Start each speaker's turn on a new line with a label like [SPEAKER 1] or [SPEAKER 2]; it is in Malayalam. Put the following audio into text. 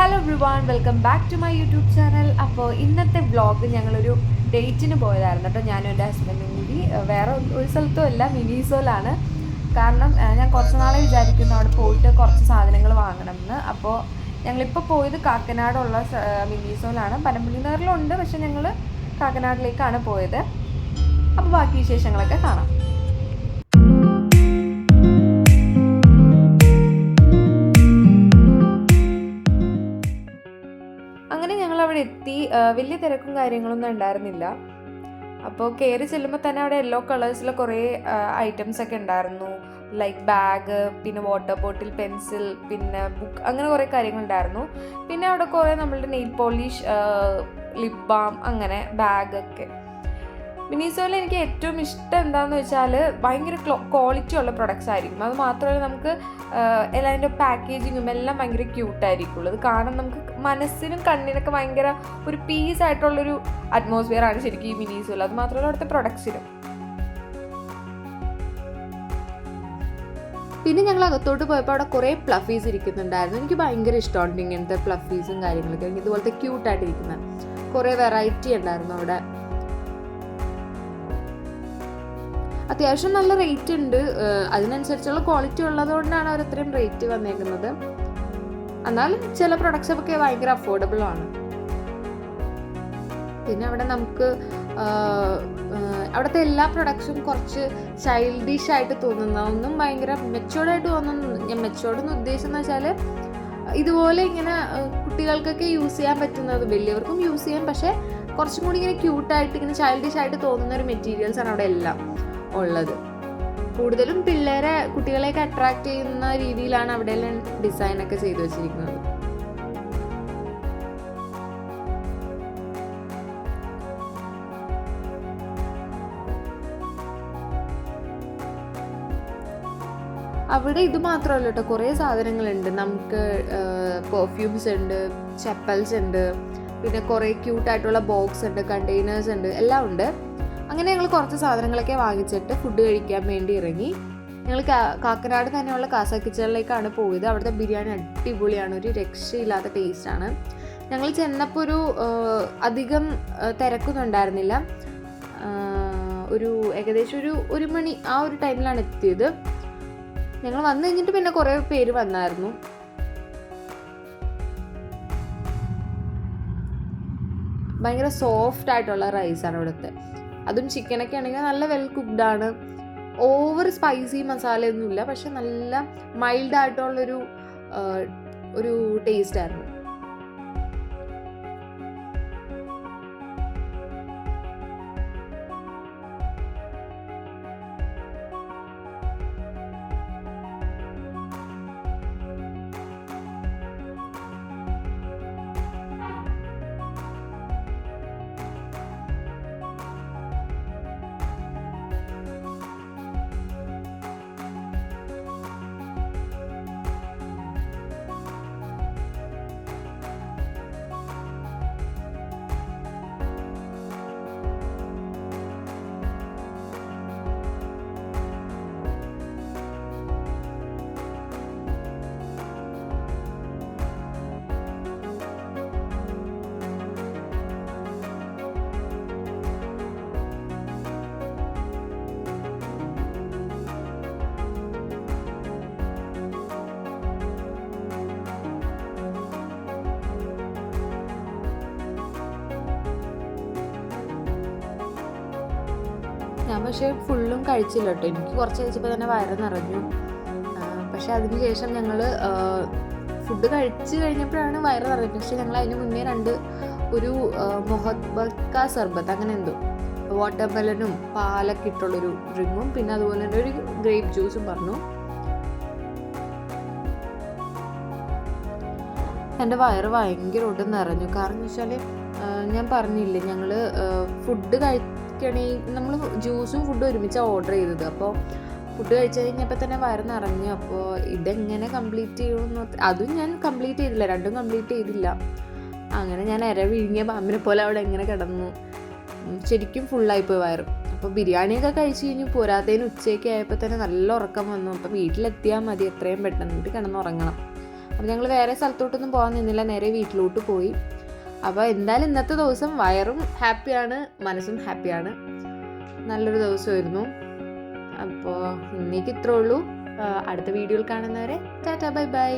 [SPEAKER 1] Hello everyone, welcome back to my YouTube channel. അപ്പോൾ ഇന്നത്തെ വ്ളോഗ് ഞങ്ങളൊരു ഡേറ്റിന് പോയതായിരുന്നു കേട്ടോ. ഞാനും എൻ്റെ ഹസ്ബൻഡും കൂടി വേറെ ഒരു സ്ഥലത്തും അല്ല, മിനിസോലാണ്. കാരണം ഞാൻ കുറച്ച് നാളെ വിചാരിക്കുന്നു അവിടെ പോയിട്ട് കുറച്ച് സാധനങ്ങൾ വാങ്ങണം എന്ന്. അപ്പോൾ ഞങ്ങളിപ്പോൾ പോയത് കാക്കനാടുള്ള മിനിസോലാണ്. പനമ്പള്ളി നഗറിലുണ്ട്, പക്ഷെ ഞങ്ങൾ കാക്കനാടിലേക്കാണ് പോയത്. അപ്പോൾ ബാക്കി വിശേഷങ്ങളൊക്കെ കാണാം. അങ്ങനെ ഞങ്ങൾ അവിടെ എത്തി. വലിയ തിരക്കും കാര്യങ്ങളൊന്നും ഉണ്ടായിരുന്നില്ല. അപ്പോൾ കയറി ചെല്ലുമ്പോൾ തന്നെ അവിടെ യെല്ലോ കളേഴ്സിലെ കുറേ ഐറ്റംസ് ഒക്കെ ഉണ്ടായിരുന്നു. ലൈക്ക് ബാഗ്, പിന്നെ വാട്ടർ ബോട്ടിൽ, പെൻസിൽ, പിന്നെ ബുക്ക്, അങ്ങനെ കുറേ കാര്യങ്ങളുണ്ടായിരുന്നു. പിന്നെ അവിടെ കുറേ നമ്മളുടെ നെയിൽ പോളിഷ്, ലിപ് ബാം, അങ്ങനെ ബാഗൊക്കെ. മിനിസോയിൽ എനിക്ക് ഏറ്റവും ഇഷ്ടം എന്താണെന്ന് വെച്ചാൽ ഭയങ്കര ക്വാളിറ്റി ഉള്ള പ്രൊഡക്ട്സ് ആയിരിക്കും. അത് മാത്രമല്ല നമുക്ക് എല്ലാതിൻ്റെ പാക്കേജിങ്ങും എല്ലാം ഭയങ്കര ക്യൂട്ടായിരിക്കുള്ളൂ. അത് കാണാൻ നമുക്ക് മനസ്സിനും കണ്ണിനൊക്കെ ഭയങ്കര ഒരു പീസ് ആയിട്ടുള്ളൊരു അറ്റ്മോസ്ഫിയർ ആണ് ശരിക്കും ഈ മിനിസോയിൽ. അത് മാത്രമല്ല അവിടുത്തെ പ്രൊഡക്ട്സിനും. പിന്നെ ഞങ്ങൾ അകത്തോട്ട് പോയപ്പോൾ അവിടെ കുറേ പ്ലഫീസ് ഇരിക്കുന്നുണ്ടായിരുന്നു. എനിക്ക് ഭയങ്കര ഇഷ്ടമുണ്ട് ഇങ്ങനത്തെ പ്ലഫീസും കാര്യങ്ങളൊക്കെ. എനിക്ക് ഇതുപോലത്തെ ക്യൂട്ടായിട്ടിരിക്കുന്ന കുറേ വെറൈറ്റി ഉണ്ടായിരുന്നു അവിടെ. അത്യാവശ്യം നല്ല റേറ്റ് ഉണ്ട്. അതിനനുസരിച്ചുള്ള ക്വാളിറ്റി ഉള്ളതുകൊണ്ടാണ് അവർ അത്രയും റേറ്റ് വന്നേക്കുന്നത്. എന്നാൽ ചില പ്രൊഡക്ട്സ് ഒക്കെ ഭയങ്കര അഫോർഡബിൾ ആണ്. പിന്നെ അവിടെ നമുക്ക് അവിടുത്തെ എല്ലാ പ്രൊഡക്ട്സും കുറച്ച് ചൈൽഡിഷ് ആയിട്ട് തോന്നുന്ന, ഒന്നും ഭയങ്കര മെച്ചോർഡായിട്ട് തോന്നുന്നു. ഞാൻ മെച്ചോർഡ് എന്ന് ഉദ്ദേശിച്ചെന്ന് വെച്ചാൽ ഇതുപോലെ ഇങ്ങനെ കുട്ടികൾക്കൊക്കെ യൂസ് ചെയ്യാൻ പറ്റുന്നത്, വലിയവർക്കും യൂസ് ചെയ്യാം, പക്ഷേ കുറച്ചും കൂടി ഇങ്ങനെ ക്യൂട്ടായിട്ട് ഇങ്ങനെ ചൈൽഡിഷ് ആയിട്ട് തോന്നുന്ന ഒരു മെറ്റീരിയൽസ് ആണ് അവിടെ എല്ലാം ഉള്ളത്. കൂടുതലും കുട്ടികളെയൊക്കെ അട്രാക്ട് ചെയ്യുന്ന രീതിയിലാണ് അവിടെ എല്ലാം ഡിസൈനൊക്കെ ചെയ്തു വെച്ചിരിക്കുന്നത്. അവിടെ ഇത് മാത്രമല്ല കേട്ടോ, കുറേ സാധനങ്ങളുണ്ട്. നമുക്ക് പെർഫ്യൂംസ് ഉണ്ട്, ചെപ്പൽസ് ഉണ്ട്, പിന്നെ കുറേ ക്യൂട്ടായിട്ടുള്ള ബോക്സ് ഉണ്ട്, കണ്ടെയ്നേഴ്സ് ഉണ്ട്, എല്ലാം ഉണ്ട്. അങ്ങനെ ഞങ്ങൾ കുറച്ച് സാധനങ്ങളൊക്കെ വാങ്ങിച്ചിട്ട് ഫുഡ് കഴിക്കാൻ വേണ്ടി ഇറങ്ങി. ഞങ്ങൾ കാക്കനാട് തന്നെയുള്ള കാസ കിച്ചണിലേക്കാണ് പോയത്. അവിടുത്തെ ബിരിയാണി അടിപൊളിയാണ്, ഒരു രക്ഷയില്ലാത്ത ടേസ്റ്റാണ്. ഞങ്ങൾ ചെന്നപ്പോൾ അധികം തിരക്കൊന്നും ഉണ്ടായിരുന്നില്ല. ഏകദേശം ഒരു മണി ആ ഒരു ടൈമിലാണ് എത്തിയത്. ഞങ്ങൾ വന്നു കഴിഞ്ഞിട്ട് പിന്നെ കുറേ പേര് വന്നായിരുന്നു. ഭയങ്കര സോഫ്റ്റ് ആയിട്ടുള്ള റൈസാണ് ഇവിടുത്തെ. അതും ചിക്കനൊക്കെ ആണെങ്കിൽ നല്ല വെൽ കുക്ക്ഡാണ്. ഓവർ സ്പൈസി മസാലയൊന്നുമില്ല, പക്ഷെ നല്ല മൈൽഡ് ആയിട്ടുള്ളൊരു ടേസ്റ്റായിരുന്നു. ഞാൻ പക്ഷേ ഫുള്ളും കഴിച്ചില്ല കേട്ടോ. എനിക്ക് കുറച്ച് കഴിച്ചപ്പോൾ തന്നെ വയറ് നിറഞ്ഞു. പക്ഷെ അതിന് ശേഷം ഞങ്ങൾ ഫുഡ് കഴിച്ച് കഴിഞ്ഞപ്പോഴാണ് വയറ് നിറഞ്ഞത്. പക്ഷേ ഞങ്ങൾ അതിന് മുന്നേ ഒരു മൊഹബ്ബക്ക സർബത്ത്, അങ്ങനെ എന്തോ വാട്ടർമെലനും പാലൊക്കെ ഇട്ടുള്ളൊരു ഡ്രിങ്കും, പിന്നെ അതുപോലെ തന്നെ ഒരു ഗ്രേപ്പ് ജ്യൂസും പറഞ്ഞു. എൻ്റെ വയറ് ഭയങ്കരമായിട്ട് നിറഞ്ഞു. കാരണം എന്ന് വെച്ചാൽ ഞാൻ പറഞ്ഞില്ലേ, ഞങ്ങൾ ഫുഡ് നമ്മൾ ജ്യൂസും ഫുഡും ഒരുമിച്ചാണ് ഓർഡർ ചെയ്തത്. അപ്പോൾ ഫുഡ് കഴിച്ച് കഴിഞ്ഞപ്പോൾ തന്നെ വയറ് നിറഞ്ഞു. അപ്പോൾ ഇതെങ്ങനെ കംപ്ലീറ്റ് ചെയ്യുമെന്ന്, അതും ഞാൻ കംപ്ലീറ്റ് ചെയ്തില്ല, രണ്ടും കംപ്ലീറ്റ് ചെയ്തില്ല. അങ്ങനെ ഞാൻ വിഴുങ്ങിയ പാമ്പിനെ പോലെ അവിടെ എങ്ങനെ കിടന്നു. ശരിക്കും ഫുള്ളായിപ്പോയി വയറ്. അപ്പോൾ ബിരിയാണിയൊക്കെ കഴിച്ച് കഴിഞ്ഞ് പോരാത്തതിന് ഉച്ചയ്ക്ക് ആയപ്പോൾ തന്നെ നല്ല ഉറക്കം വന്നു. അപ്പോൾ വീട്ടിലെത്തിയാൽ മതി എത്രയും പെട്ടെന്ന് കിടന്നുറങ്ങണം. അപ്പോൾ ഞങ്ങൾ വേറെ സ്ഥലത്തോട്ടൊന്നും പോകാൻ നിന്നില്ല, നേരെ വീട്ടിലോട്ട് പോയി. അപ്പോൾ എന്തായാലും ഇന്നത്തെ ദിവസം വയറും ഹാപ്പിയാണ്, മനസ്സും ഹാപ്പിയാണ്. നല്ലൊരു ദിവസമായിരുന്നു. അപ്പോൾ ഇന്നേക്ക് ഇത്രേ ഉള്ളൂ. അടുത്ത വീഡിയോയിൽ കാണുന്നവരെ ടാറ്റാ ബൈ ബൈ.